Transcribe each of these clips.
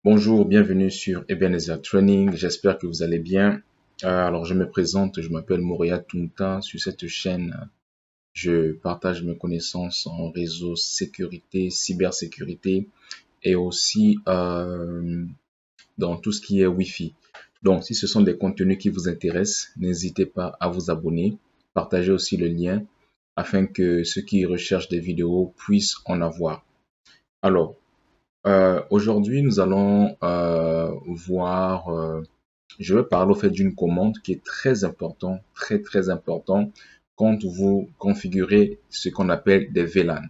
Bonjour, bienvenue sur Ebenezer Training. J'espère que vous allez bien. Alors, je me présente, je m'appelle Moria Tunta. Sur cette chaîne, je partage mes connaissances en réseau sécurité, cybersécurité et aussi dans tout ce qui est Wi-Fi. Donc, si ce sont des contenus qui vous intéressent, n'hésitez pas à vous abonner. Partagez aussi le lien afin que ceux qui recherchent des vidéos puissent en avoir. Alors, aujourd'hui, nous allons voir, je vais parler au fait d'une commande qui est très important, très important quand vous configurez ce qu'on appelle des VLAN.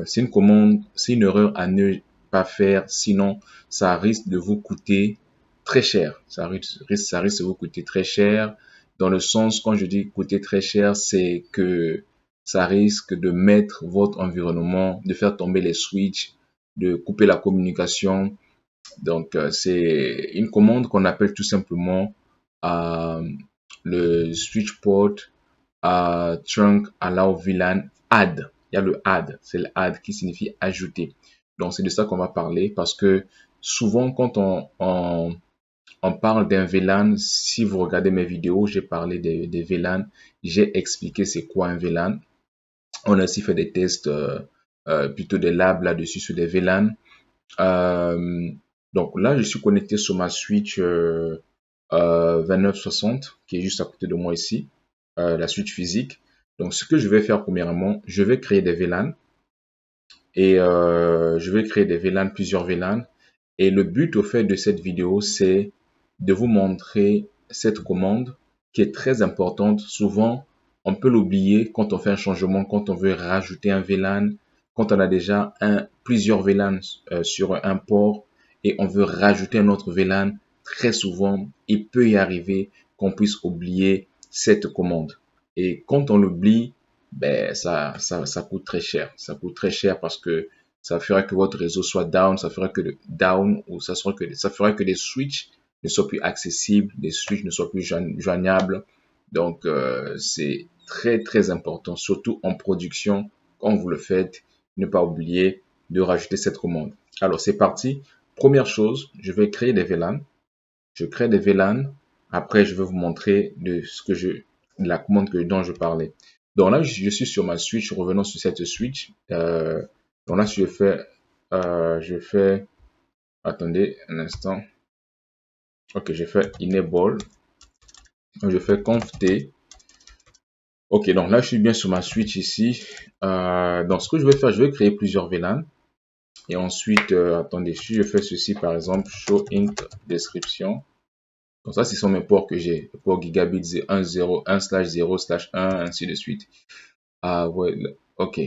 C'est une commande, c'est une erreur à ne pas faire, sinon ça risque de vous coûter très cher. Ça risque de vous coûter très cher, dans le sens, quand je dis coûter très cher, c'est que ça risque de mettre votre environnement, de faire tomber les switches, de couper la communication. Donc, c'est une commande qu'on appelle tout simplement euh, le switch port trunk allow VLAN add. Il y a le add, c'est le add qui signifie ajouter. Donc, c'est de ça qu'on va parler parce que souvent, quand on parle d'un VLAN, si vous regardez mes vidéos, j'ai parlé des VLAN, j'ai expliqué c'est quoi un VLAN. On a aussi fait des tests, plutôt des labs là-dessus sur des VLAN. Euh, donc là, je suis connecté sur ma Switch 2960 qui est juste à côté de moi ici, la Switch physique. Donc ce que je vais faire premièrement, je vais créer des VLAN et je vais créer des VLAN, plusieurs VLAN. Et le but au fait de cette vidéo, c'est de vous montrer cette commande qui est très importante. Souvent, on peut l'oublier quand on fait un changement, quand on veut rajouter un VLAN, quand on a déjà plusieurs VLAN sur un port et on veut rajouter un autre VLAN. Très souvent, il peut y arriver qu'on puisse oublier cette commande. Et quand on l'oublie, ben ça coûte très cher. Ça coûte très cher parce que ça fera que votre réseau soit down, ça fera que le down ou ça fera que les switches ne soient plus accessibles, les switches ne soient plus joignables. Donc c'est très important, surtout en production, quand vous le faites, ne pas oublier de rajouter cette commande. Alors c'est parti. Première chose, je vais créer des VLAN. Je crée des VLAN. Après, je vais vous montrer la commande dont je parlais. Donc là, je suis sur ma switch. Revenons sur cette switch. Donc là, attendez un instant. Ok, j'ai fait enable. Donc, je fais conf t. Ok, donc là, je suis bien sur ma switch ici. Donc, ce que je vais faire, je vais créer plusieurs VLAN. Et ensuite, attendez, si je fais ceci, par exemple, show int description. Donc ça, ce sont mes ports que j'ai. Le port gigabit 1.0, 1/0/1, ainsi de suite. Ah ouais, ok.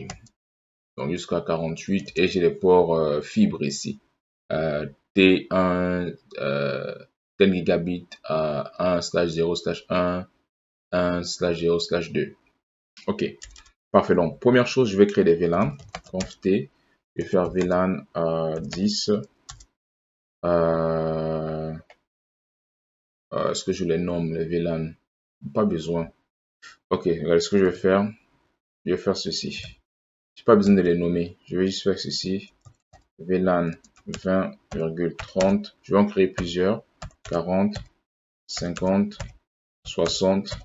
Donc jusqu'à 48. Et j'ai les ports fibres ici. T1, 10 gigabit à 1/0/1, 1/0/2. Ok, parfait. Donc, première chose, je vais créer des VLAN. Conf T, je vais faire VLAN 10. Est-ce que je les nomme, les VLAN? Pas besoin. Ok, regardez ce que je vais faire. Je vais faire ceci. J'ai pas besoin de les nommer. Je vais juste faire ceci. VLAN 20,30. Je vais en créer plusieurs. 40, 50, 60,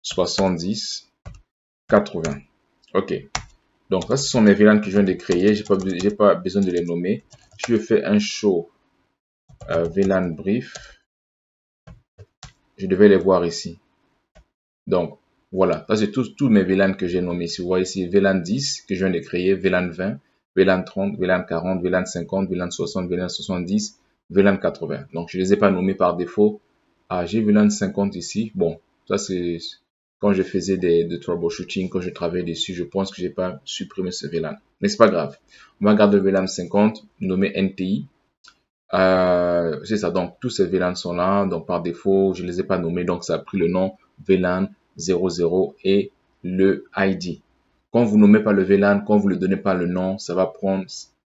70, 80. Ok. Donc, ça, ce sont mes VLAN que je viens de créer. J'ai pas besoin de les nommer. Je fais un show VLAN brief. Je devais les voir ici. Donc, voilà. Ça, c'est tous mes VLAN que j'ai nommés. Si vous voyez ici, VLAN 10 que je viens de créer, VLAN 20, VLAN 30, VLAN 40, VLAN 50, VLAN 60, VLAN 70, VLAN 80. Donc, je les ai pas nommés par défaut. Ah, j'ai VLAN 50 ici. Bon, ça, c'est quand je faisais de troubleshooting, quand je travaillais dessus, je pense que j'ai pas supprimé ce VLAN. Mais c'est pas grave. On va garder le VLAN 50, nommé NTI. C'est ça, donc tous ces VLAN sont là, donc par défaut, je les ai pas nommés, donc ça a pris le nom VLAN 00 et le ID. Quand vous nommez pas le VLAN, quand vous ne donnez pas le nom, ça va prendre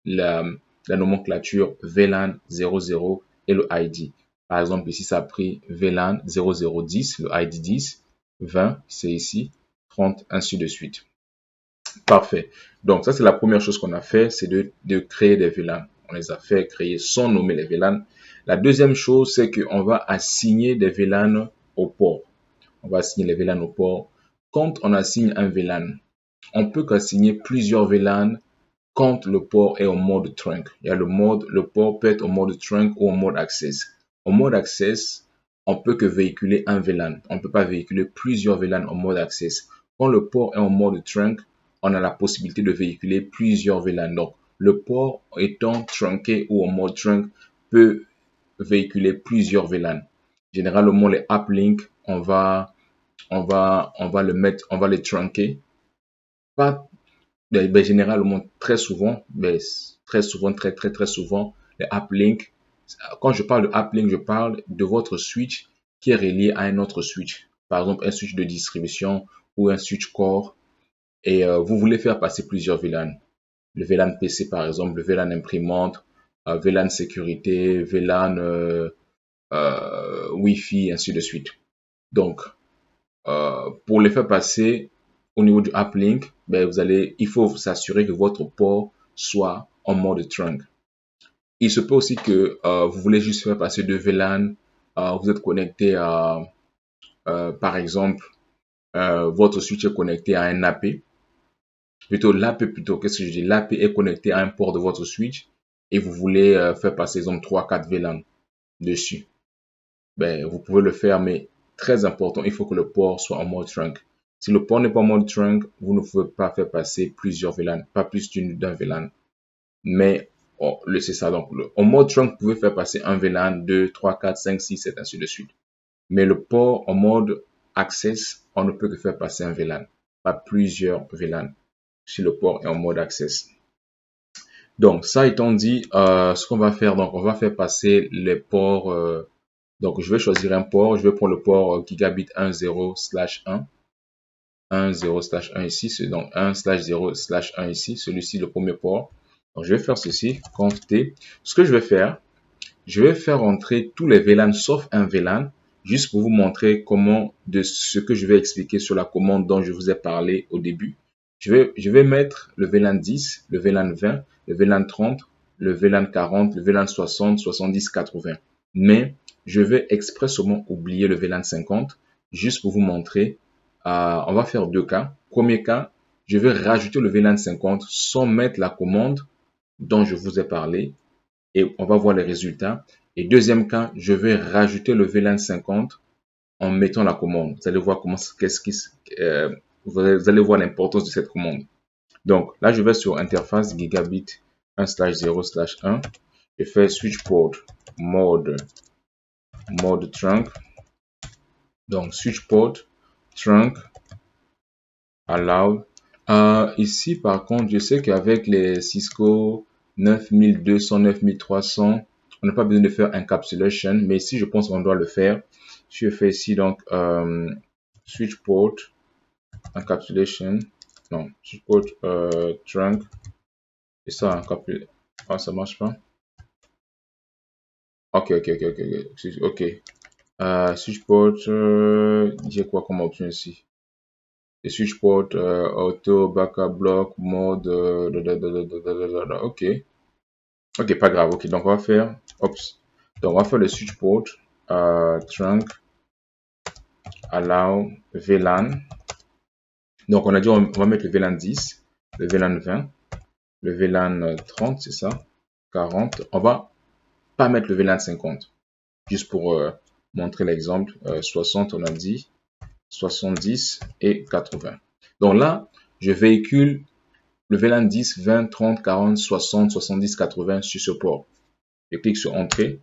la nomenclature VLAN 00 et le ID. Par exemple, ici, ça a pris VLAN 0010, le ID 10, 20, c'est ici, 30, ainsi de suite. Parfait. Donc, ça, c'est la première chose qu'on a fait, c'est de créer des VLAN. on les a fait créer sans nommer les VLAN. La deuxième chose, c'est qu'on va assigner des VLAN au port. On va assigner les VLAN au port. Quand on assigne un VLAN, on peut assigner plusieurs VLAN quand le port est en mode trunk. Il y a le port peut être en mode trunk ou en mode access. En mode access, on peut que véhiculer un VLAN. On ne peut pas véhiculer plusieurs VLAN en mode access. Quand le port est en mode trunk, on a la possibilité de véhiculer plusieurs VLAN. Donc, le port étant trunké ou en mode trunk peut véhiculer plusieurs VLAN. Généralement, les uplink, on va les trunker. Pas généralement, très souvent, très souvent, les uplink. Quand je parle de uplink, je parle de votre switch qui est relié à un autre switch. Par exemple, un switch de distribution ou un switch core. Et vous voulez faire passer plusieurs VLAN. Le VLAN PC, par exemple, le VLAN imprimante, VLAN sécurité, VLAN Wi-Fi, ainsi de suite. Donc, pour les faire passer au niveau du uplink, il faut s'assurer que votre port soit en mode trunk. Il se peut aussi que vous voulez juste faire passer deux VLAN, vous êtes connecté à, par exemple, votre switch est connecté à un AP. Qu'est-ce que je dis? L'AP est connecté à un port de votre switch et vous voulez faire passer, exemple, 3-4 VLAN dessus. Vous pouvez le faire, mais très important, il faut que le port soit en mode trunk. Si le port n'est pas en mode trunk, vous ne pouvez pas faire passer plusieurs VLAN, pas plus d'un VLAN. Mais c'est ça. Donc, en mode trunk, vous pouvez faire passer un VLAN, 2, 3, 4, 5, 6, 7, ainsi de suite. Mais le port en mode access, on ne peut que faire passer un VLAN, pas plusieurs VLAN, si le port est en mode access. Donc, ça étant dit, ce qu'on va faire, donc, on va faire passer les ports. Donc, je vais choisir un port. Je vais prendre le port gigabit 10/1. 10/1 ici. C'est donc 1/0/1 ici. Celui-ci, le premier port. Donc, je vais faire ceci. Conft. Ce que je vais faire entrer tous les VLAN sauf un VLAN. Juste pour vous montrer comment, de ce que je vais expliquer sur la commande dont je vous ai parlé au début. Je vais mettre le VLAN 10, le VLAN 20, le VLAN 30, le VLAN 40, le VLAN 60, 70, 80. Mais je vais expressément oublier le VLAN 50, juste pour vous montrer. On va faire deux cas. Premier cas, je vais rajouter le VLAN 50 sans mettre la commande dont je vous ai parlé. Et on va voir les résultats. Et deuxième cas, je vais rajouter le VLAN 50 en mettant la commande. Vous allez voir vous allez voir l'importance de cette commande. Donc là, je vais sur interface gigabit 1/0/1. Je fais switch port mode trunk. Donc switch port trunk allow. Ici, par contre, je sais qu'avec les Cisco 9200, 9300, on n'a pas besoin de faire encapsulation, mais ici, je pense qu'on doit le faire. Je fais ici, donc, switch port encapsulation. Non, switch port trunk. Et ça, encapsulation. Ah, ça marche pas. Ok. Switch port, j'ai quoi comme option ici? Le switch port, auto, backup block, mode, ok. Ok, pas grave. Ok, donc on va faire, donc on va faire le switch port, trunk, allow, VLAN. Donc on a dit on va mettre le VLAN 10, le VLAN 20, le VLAN 30, c'est ça, 40. On va pas mettre le VLAN 50, juste pour montrer l'exemple. 60, on a dit, 70 et 80. Donc là, je véhicule le VLAN 10, 20, 30, 40, 60, 70, 80 sur ce port. Je clique sur Entrée.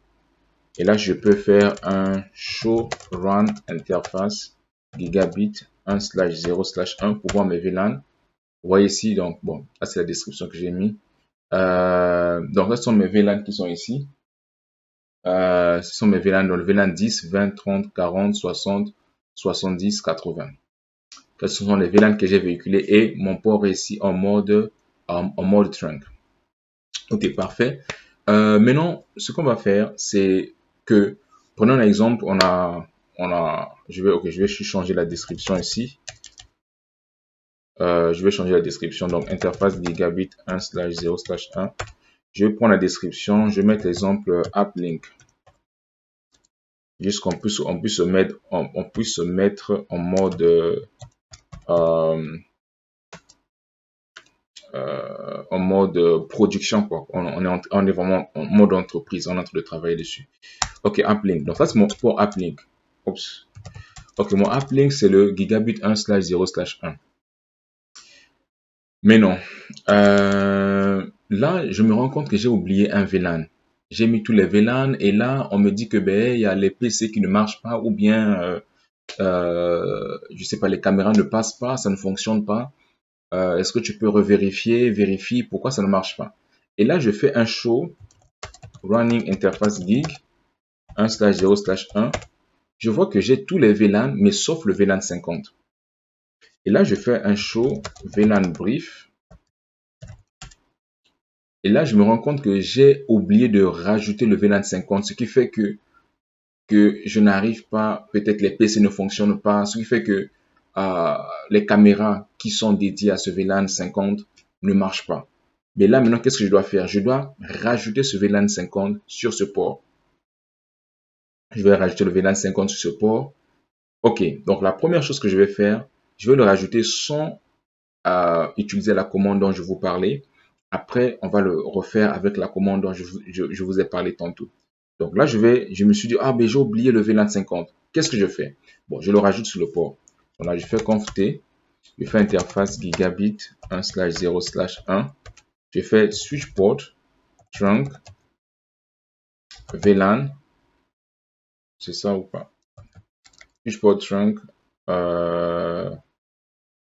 Et là, je peux faire un show run interface gigabit 1/0/1 pour voir mes VLAN. Vous voyez ici, donc bon, là c'est la description que j'ai mis. Donc là, ce sont mes VLAN qui sont ici. Ce sont mes VLAN, donc le VLAN 10, 20, 30, 40, 60, 70, 80. Ce sont les VLAN que j'ai véhiculés et mon port est ici en mode trunk. Ok, parfait. Maintenant, ce qu'on va faire, c'est que, prenons un exemple, je vais changer la description ici. Je vais changer la description, donc interface gigabit 1/0/1. Je vais prendre la description, je vais mettre l'exemple AppLink. Juste qu'on puisse, puisse se mettre en mode production, quoi. On est vraiment en mode entreprise, on est en train de travailler dessus. Ok, AppLink. Donc ça c'est mon pour AppLink. Oups. Ok, mon AppLink c'est le gigabit 1/0/1. Mais non. Là, je me rends compte que j'ai oublié un VLAN. J'ai mis tous les VLAN et là, on me dit que ben il y a les PC qui ne marchent pas ou bien je sais pas, les caméras ne passent pas, ça ne fonctionne pas. Est-ce que tu peux revérifier, vérifier pourquoi ça ne marche pas? Et là, je fais un show running interface gig 1/0/1. Je vois que j'ai tous les VLAN, mais sauf le VLAN 50. Et là, je fais un show VLAN brief. Et là, je me rends compte que j'ai oublié de rajouter le VLAN 50, ce qui fait que je n'arrive pas, peut-être les PC ne fonctionnent pas, ce qui fait que les caméras qui sont dédiées à ce VLAN 50 ne marchent pas. Mais là, maintenant, qu'est-ce que je dois faire? Je dois rajouter ce VLAN 50 sur ce port. Je vais rajouter le VLAN 50 sur ce port. Ok, donc la première chose que je vais faire, je vais le rajouter sans utiliser la commande dont je vous parlais. Après, on va le refaire avec la commande dont je vous ai parlé tantôt. Donc là, je me suis dit, ah, ben j'ai oublié le VLAN 50. Qu'est-ce que je fais? Bon, je le rajoute sur le port. Donc là, je fais conf t, je fais interface gigabit 1/0/1. Je fais switch port trunk VLAN. C'est ça ou pas? Switch port trunk.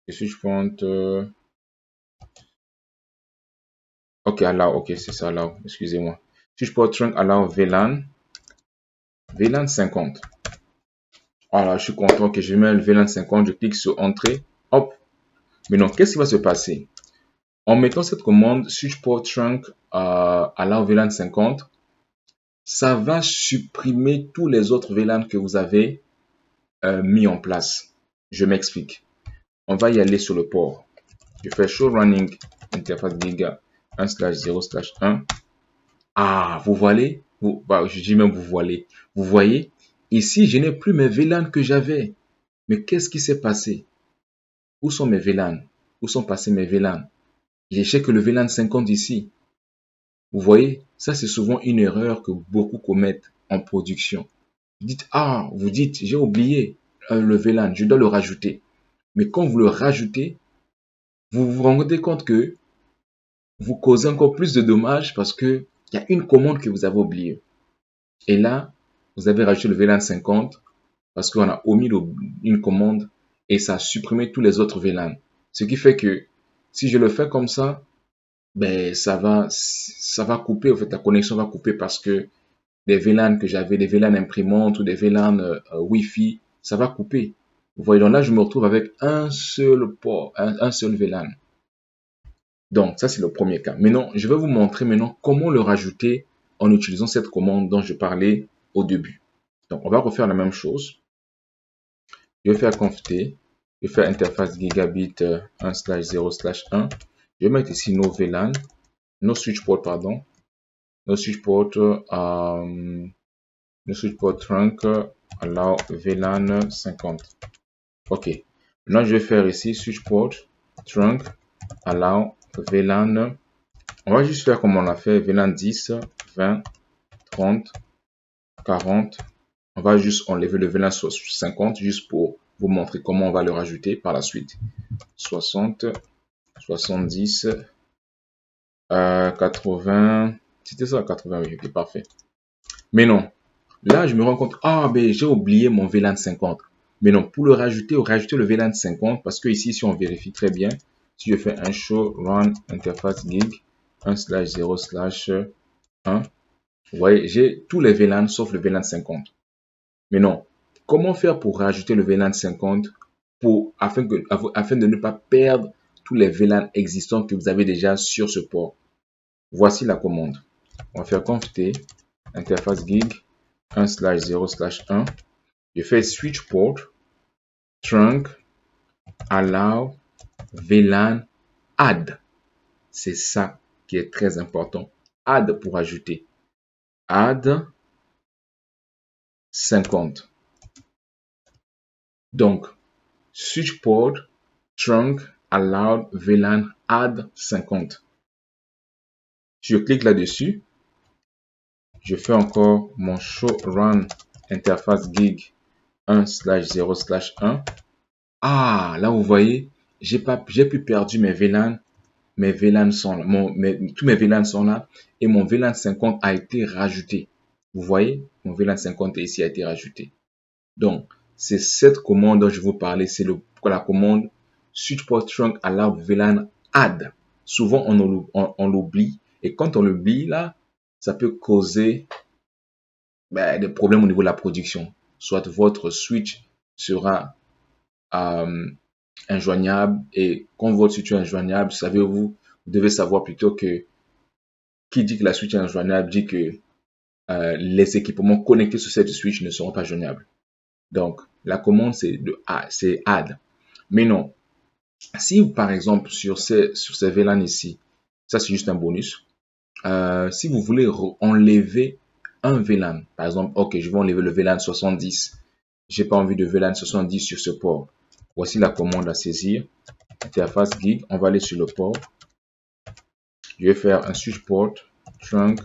Switch port. Ok, allow. Ok, c'est ça, allow. Excusez-moi. Switch port trunk allow VLAN. VLAN 50. Voilà, je suis content que je mets le VLAN 50. Je clique sur entrée. Hop. Maintenant, qu'est-ce qui va se passer? En mettant cette commande switch port trunk allow VLAN 50, ça va supprimer tous les autres VLAN que vous avez mis en place. Je m'explique. On va y aller sur le port. Je fais show running interface giga 1/0/1. Ah, vous voyez, je dis même vous voyez. Vous voyez, ici, je n'ai plus mes VLAN que j'avais. Mais qu'est-ce qui s'est passé? Où sont mes VLAN? Où sont passés mes VLAN? J'ai que le VLAN 50 ici. Vous voyez, ça c'est souvent une erreur que beaucoup commettent en production. Vous dites, j'ai oublié le VLAN, je dois le rajouter. Mais quand vous le rajoutez, vous vous rendez compte que vous causez encore plus de dommages parce que il y a une commande que vous avez oubliée. Et là, vous avez rajouté le VLAN 50 parce qu'on a omis une commande et ça a supprimé tous les autres VLAN. Ce qui fait que si je le fais comme ça, ben ça va couper, en fait la connexion va couper parce que des VLAN que j'avais, des VLAN imprimantes ou des VLAN Wi-Fi, ça va couper. Vous voyez, donc là je me retrouve avec un seul port, un seul VLAN. Donc ça c'est le premier cas. Maintenant, je vais vous montrer maintenant comment le rajouter en utilisant cette commande dont je parlais au début. Donc on va refaire la même chose. Je vais faire conf t, je vais faire interface gigabit 1/0/1. Je vais mettre ici nos VLAN, nos switch port, pardon, nos switch port, trunk allow VLAN 50. Ok. Maintenant, je vais faire ici switch port trunk allow VLAN. On va juste faire comme on l'a fait, VLAN 10, 20, 30, 40. On va juste enlever le VLAN 50 juste pour vous montrer comment on va le rajouter par la suite. 60, 70, 80. C'était ça, 80, oui, ok, parfait. Mais non, là, je me rends compte, ben, j'ai oublié mon VLAN 50. Mais non, pour le rajouter, rajouter le VLAN 50, parce que ici, si on vérifie très bien, si je fais un show run interface gig 1/0/1, vous voyez, j'ai tous les VLAN sauf le VLAN 50. Mais non, comment faire pour rajouter le VLAN 50 afin de ne pas perdre tous les VLAN existants que vous avez déjà sur ce port? Voici la commande. On va faire conf t interface gig 1/0/1. Je fais switch port trunk allow VLAN add. C'est ça qui est très important. add pour ajouter. Add 50. Donc, switch port, trunk, allowed, VLAN, add 50. Je clique là-dessus. Je fais encore mon show run interface gig 1/0/1. Ah, là vous voyez, j'ai plus perdu mes VLAN. Mes VLAN sont là, tous mes VLAN sont là et mon VLAN 50 a été rajouté. Vous voyez, mon VLAN 50 ici a été rajouté. Donc, c'est cette commande dont je vous parlais, c'est la commande switch port trunk allow VLAN add. Souvent, on l'oublie et quand on l'oublie là, ça peut causer des problèmes au niveau de la production. Soit votre switch sera injoignable et quand votre switch est injoignable, savez-vous, vous devez savoir plutôt que qui dit que la switch est injoignable dit que les équipements connectés sur cette switch ne seront pas joignables. Donc, la commande, c'est add. Mais non, si par exemple sur ces VLAN ici, ça c'est juste un bonus. Si vous voulez enlever un VLAN, par exemple, ok, je vais enlever le VLAN 70. J'ai pas envie de VLAN 70 sur ce port. Voici la commande à saisir. Interface gig, on va aller sur le port. Je vais faire un switch port, trunk,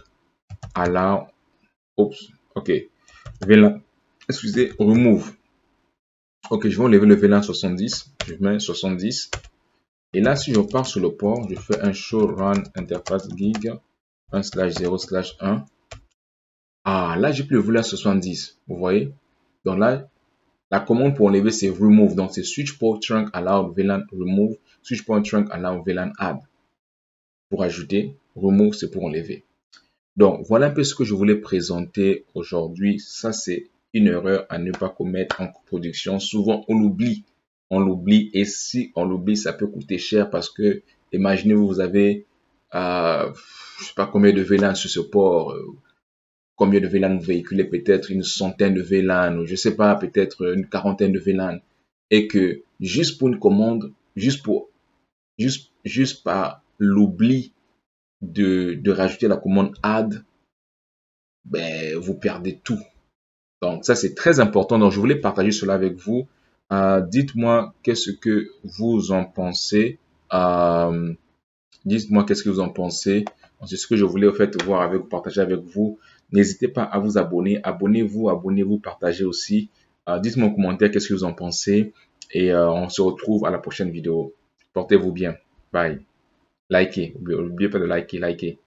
allow, oups, ok, VLAN, excusez, remove. Ok, je vais enlever le VLAN 70, je mets 70. Et là, si je pars sur le port, je fais un show run interface gig 1/0/1. Ah, là, j'ai plus le VLAN 70, vous voyez? Donc là, la commande pour enlever, c'est remove. Donc, c'est switch port trunk allow VLAN remove, switch port trunk allow VLAN add. Pour ajouter, remove, c'est pour enlever. Donc, voilà un peu ce que je voulais présenter aujourd'hui. Ça, c'est une erreur à ne pas commettre en production. Souvent, on l'oublie. On l'oublie. Et si on l'oublie, ça peut coûter cher parce que, imaginez, vous avez, je sais pas combien de VLAN sur ce port, combien de VLAN vous véhiculez, peut-être une centaine de VLAN, ou je sais pas, peut-être une quarantaine de VLAN. Et que, juste pour une commande, juste par l'oubli de rajouter la commande add, vous perdez tout. Donc, ça, c'est très important. Donc, je voulais partager cela avec vous. Dites-moi qu'est-ce que vous en pensez. Dites-moi qu'est-ce que vous en pensez. C'est ce que je voulais, en fait, voir avec vous, partager avec vous. N'hésitez pas à vous abonner. Abonnez-vous, partagez aussi. Dites-moi en commentaire qu'est-ce que vous en pensez. Et on se retrouve à la prochaine vidéo. Portez-vous bien. Bye. Likez. N'oubliez pas de liker.